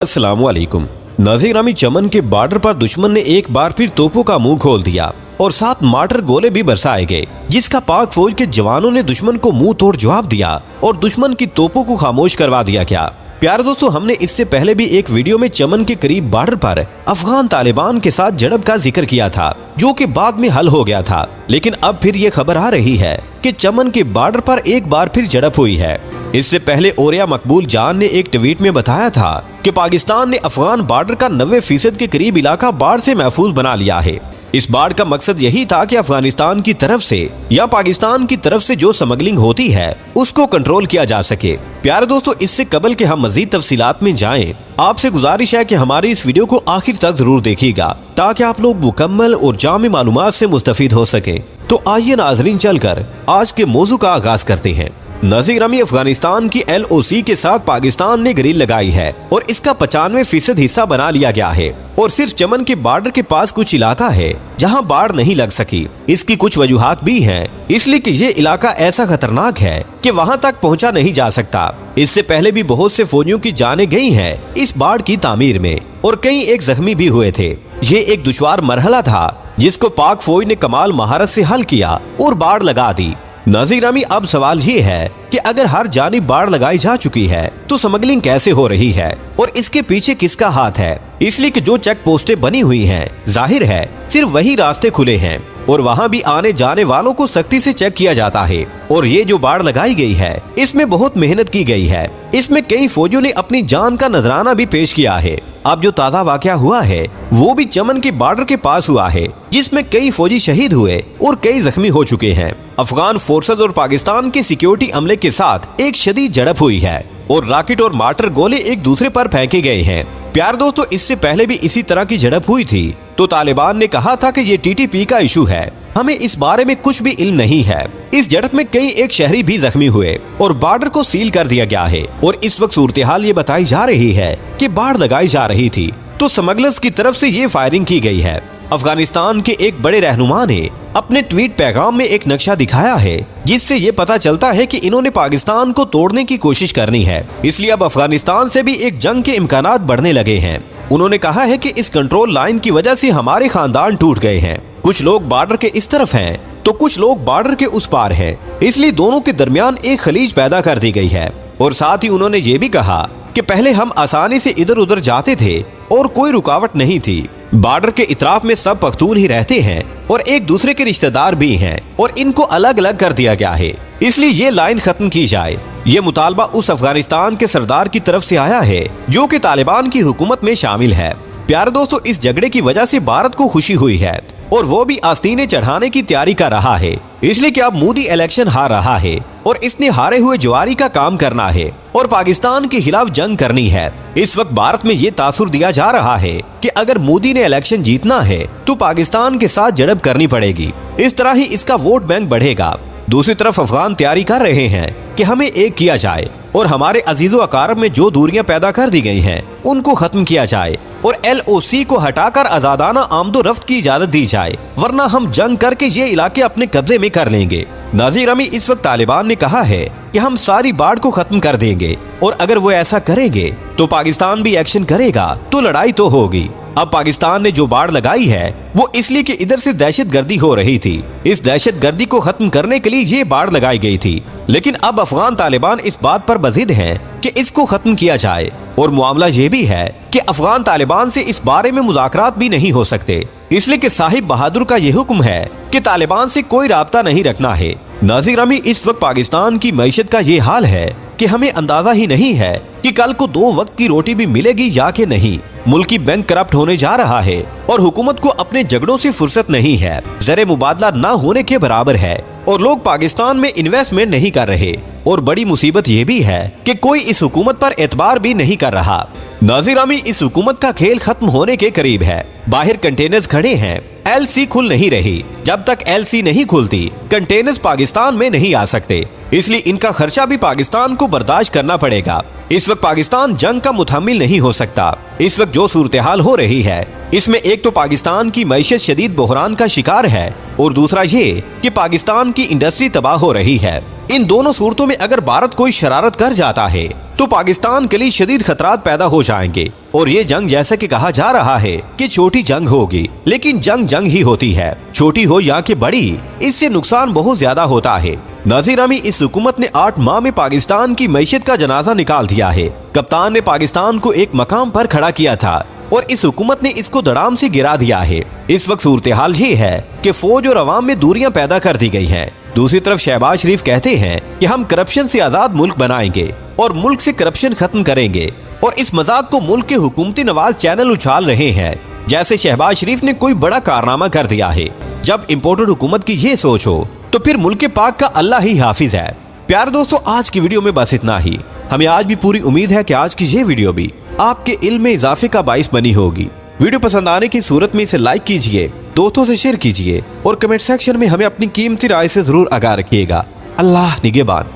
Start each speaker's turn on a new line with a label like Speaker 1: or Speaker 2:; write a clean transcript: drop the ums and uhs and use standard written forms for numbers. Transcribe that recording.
Speaker 1: अस्सलामुअलैकुम। नाज़रीन, चमन के बॉर्डर पर दुश्मन ने एक बार फिर तोपों का मुंह खोल दिया और 7 मार्टर गोले भी बरसाए गए, जिसका पाक फौज के जवानों ने दुश्मन को मुंह तोड़ जवाब दिया और दुश्मन की तोपों को खामोश करवा दिया गया। प्यारे दोस्तों, हमने इससे पहले भी एक वीडियो में चमन के करीब बॉर्डर पर अफगान तालिबान के साथ झड़प का जिक्र किया था, जो कि बाद में हल हो गया था। लेकिन अब फिर ये खबर आ रही है कि चमन के बॉर्डर पर एक बार फिर झड़प हुई है। इससे पहले ओरिया मकबूल जान ने एक ट्वीट में बताया था कि पाकिस्तान ने अफगान बॉर्डर का 90% के करीब इलाका बाढ़ से महफूज बना लिया है। इस बाढ़ का मकसद यही था कि अफगानिस्तान की तरफ से या पाकिस्तान की तरफ से जो स्मगलिंग होती है उसको कंट्रोल किया जा सके। प्यारे दोस्तों, इससे कबल के हम मजीद तफसीलात में जाएं, आपसे गुजारिश है कि हमारी इस वीडियो को आखिर तक जरूर देखिएगा ताकि आप लोग मुकम्मल और जामी मालूमात से मुस्तफीद हो सके। तो आइए नाजरीन, चलकर आज के मौजू का आगाज करते हैं। नाज़रीन, अफगानिस्तान की LOC के साथ पाकिस्तान ने ग्रिल लगाई है और इसका 95% हिस्सा बना लिया गया है और सिर्फ चमन के बॉर्डर के पास कुछ इलाका है जहां बाढ़ नहीं लग सकी। इसकी कुछ वजूहात भी हैं, इसलिए कि ये इलाका ऐसा खतरनाक है कि वहां तक पहुंचा नहीं जा सकता। इससे पहले भी बहुत से फौजियों की जानें गई हैं इस बाढ़ की तामीर में और कई एक जख्मी भी हुए थे। ये एक दुश्वार मरहला था जिसको पाक फौज ने कमाल महारत से हल किया और बाढ़ लगा दी। नाज़रीन, अब सवाल ये है कि अगर हर जानिब बाढ़ लगाई जा चुकी है तो स्मगलिंग कैसे हो रही है और इसके पीछे किसका हाथ है। इसलिए कि जो चेक पोस्टें बनी हुई हैं, जाहिर है सिर्फ वही रास्ते खुले हैं और वहाँ भी आने जाने वालों को सख्ती से चेक किया जाता है। और ये जो बाढ़ लगाई गई है इसमें बहुत मेहनत की गई है। इसमें कई फौजियों ने अपनी जान का नजराना भी पेश किया है। अब जो ताज़ा वाकया हुआ है वो भी चमन के बॉर्डर के पास हुआ है, जिसमें कई फौजी शहीद हुए और कई जख्मी हो चुके हैं। अफगान फोर्सेस और पाकिस्तान के सिक्योरिटी अमले के साथ एक शदीद झड़प हुई है और रॉकेट और मार्टर गोले एक दूसरे पर फेंके गए हैं। प्यार दोस्तों, इससे पहले भी इसी तरह की झड़प हुई थी तो तालिबान ने कहा था कि ये TTP का इशू है, हमें इस बारे में कुछ भी इल्म नहीं है। इस झड़प में कई एक शहरी भी जख्मी हुए और बॉर्डर को सील कर दिया गया है और इस वक्त सूरत हाल ये बताई जा रही है कि बाढ़ लगाई जा रही थी तो स्मगलर्स की तरफ से ये फायरिंग की गई है। अफगानिस्तान के एक बड़े रहनुमा ने अपने ट्वीट पैगाम में एक नक्शा दिखाया है जिससे ये पता चलता है कि इन्होंने पाकिस्तान को तोड़ने की कोशिश करनी है। इसलिए अब अफगानिस्तान से भी एक जंग के इम्कानात बढ़ने लगे हैं। उन्होंने कहा है कि इस कंट्रोल लाइन की वजह से हमारे खानदान टूट गए हैं। कुछ लोग बॉर्डर के इस तरफ हैं तो कुछ लोग बॉर्डर के उस पार हैं, इसलिए दोनों के दरमियान एक खलीज पैदा कर दी गई है। और साथ ही उन्होंने ये भी कहा कि पहले हम आसानी से इधर उधर जाते थे और कोई रुकावट नहीं थी। बॉर्डर के इतराफ में सब पख्तून ही रहते हैं और एक दूसरे के रिश्तेदार भी हैं और इनको अलग अलग कर दिया गया है, इसलिए ये लाइन खत्म की जाए। ये मुतालबा उस अफगानिस्तान के सरदार की तरफ से आया है जो कि तालिबान की हुकूमत में शामिल है। प्यारे दोस्तों, इस झगड़े की वजह से भारत को खुशी हुई है और वो भी आस्तीनें चढ़ाने की तैयारी कर रहा है, इसलिए कि अब मोदी इलेक्शन हार रहा है और इसने हारे हुए जवारी का काम करना है और पाकिस्तान के खिलाफ जंग करनी है। इस वक्त भारत में ये तासुर दिया जा रहा है कि अगर मोदी ने इलेक्शन जीतना है तो पाकिस्तान के साथ झड़प करनी पड़ेगी, इस तरह ही इसका वोट बैंक बढ़ेगा। दूसरी तरफ अफगान तैयारी कर रहे हैं कि हमें एक किया जाए और हमारे अजीजो अकारब में जो दूरियां पैदा कर दी गई हैं उनको खत्म किया जाए और LOC को हटाकर आजादाना आमदो रफ्त की इजाजत दी जाए, वरना हम जंग करके ये इलाके अपने कब्जे में कर लेंगे। नाज़रीन, इस वक्त तालिबान ने कहा है कि हम सारी बाढ़ को खत्म कर देंगे और अगर वो ऐसा करेंगे तो पाकिस्तान भी एक्शन करेगा तो लड़ाई तो होगी। अब पाकिस्तान ने जो बाढ़ लगाई है वो इसलिए कि इधर से दहशतगर्दी हो रही थी। इस दहशतगर्दी को खत्म करने के लिए ये बाढ़ लगाई गई थी, लेकिन अब अफगान तालिबान इस बात पर बजिद हैं कि इसको खत्म किया जाए। और मामला ये भी है कि अफगान तालिबान से इस बारे में मुज़ाकरात भी नहीं हो सकते, इसलिए कि साहिब बहादुर का ये हुक्म है कि तालिबान से कोई राब्ता नहीं रखना है। नाज़रीन, इस वक्त पाकिस्तान की मईशत का ये हाल है कि हमें अंदाजा ही नहीं है कि कल को 2 वक्त की रोटी भी मिलेगी या कि नहीं। मुल्की बैंक करप्ट होने जा रहा है और हुकूमत को अपने झगड़ों से फुर्सत नहीं है। ज़र मुबादला न होने के बराबर है और लोग पाकिस्तान में इन्वेस्टमेंट नहीं कर रहे और बड़ी मुसीबत ये भी है कि कोई इस हुकूमत पर एतबार भी नहीं कर रहा। नाज़रीन, इस हुकूमत का खेल खत्म होने के करीब है। बाहर कंटेनर्स खड़े हैं, LC खुल नहीं रही। जब तक LC नहीं खुलती कंटेनर्स पाकिस्तान में नहीं आ सकते, इसलिए इनका खर्चा भी पाकिस्तान को बर्दाश्त करना पड़ेगा। इस वक्त पाकिस्तान जंग का मुतहम्मिल नहीं हो सकता। इस वक्त जो सूरत हाल हो रही है इसमें एक तो पाकिस्तान की मईशत शदीद बहरान का शिकार है और दूसरा ये कि पाकिस्तान की इंडस्ट्री तबाह हो रही है। इन दोनों सूरतों में अगर भारत कोई शरारत कर जाता है तो पाकिस्तान के लिए शदीद खतरात पैदा हो जाएंगे और ये जंग जैसा कि कहा जा रहा है कि छोटी जंग होगी, लेकिन जंग जंग ही होती है, छोटी हो या कि बड़ी, इससे नुकसान बहुत ज्यादा होता है। नाज़रीन अमी, इस हुकूमत ने 8 माह में पाकिस्तान की मैशत का जनाजा निकाल दिया है। कप्तान ने पाकिस्तान को एक मकाम पर खड़ा किया था और इस हुकूमत ने इसको धड़ाम से गिरा दिया है। इस वक्त सूरत हाल ये है कि फौज और अवाम में दूरियां पैदा कर दी गई हैं। दूसरी तरफ शहबाज शरीफ कहते हैं कि हम करप्शन से आजाद मुल्क बनाएंगे और मुल्क से करप्शन खत्म करेंगे, और इस मजाक को मुल्क के हुकूमती नवाज चैनल उछाल रहे हैं जैसे शहबाज शरीफ ने कोई बड़ा कारनामा कर दिया है। जब इम्पोर्टेड हुकूमत की ये सोच हो तो फिर मुल्क पाक का अल्लाह ही हाफिज है। प्यारे दोस्तों, आज की वीडियो में बस इतना ही। हमें आज भी पूरी उम्मीद है कि आज की ये वीडियो भी आपके इल्म में इजाफे का बाइस बनी होगी। वीडियो पसंद आने की सूरत में इसे लाइक कीजिए, दोस्तों से शेयर कीजिए और कमेंट सेक्शन में हमें अपनी कीमती राय से जरूर आगाह रखिएगा। अल्लाह निगहबान।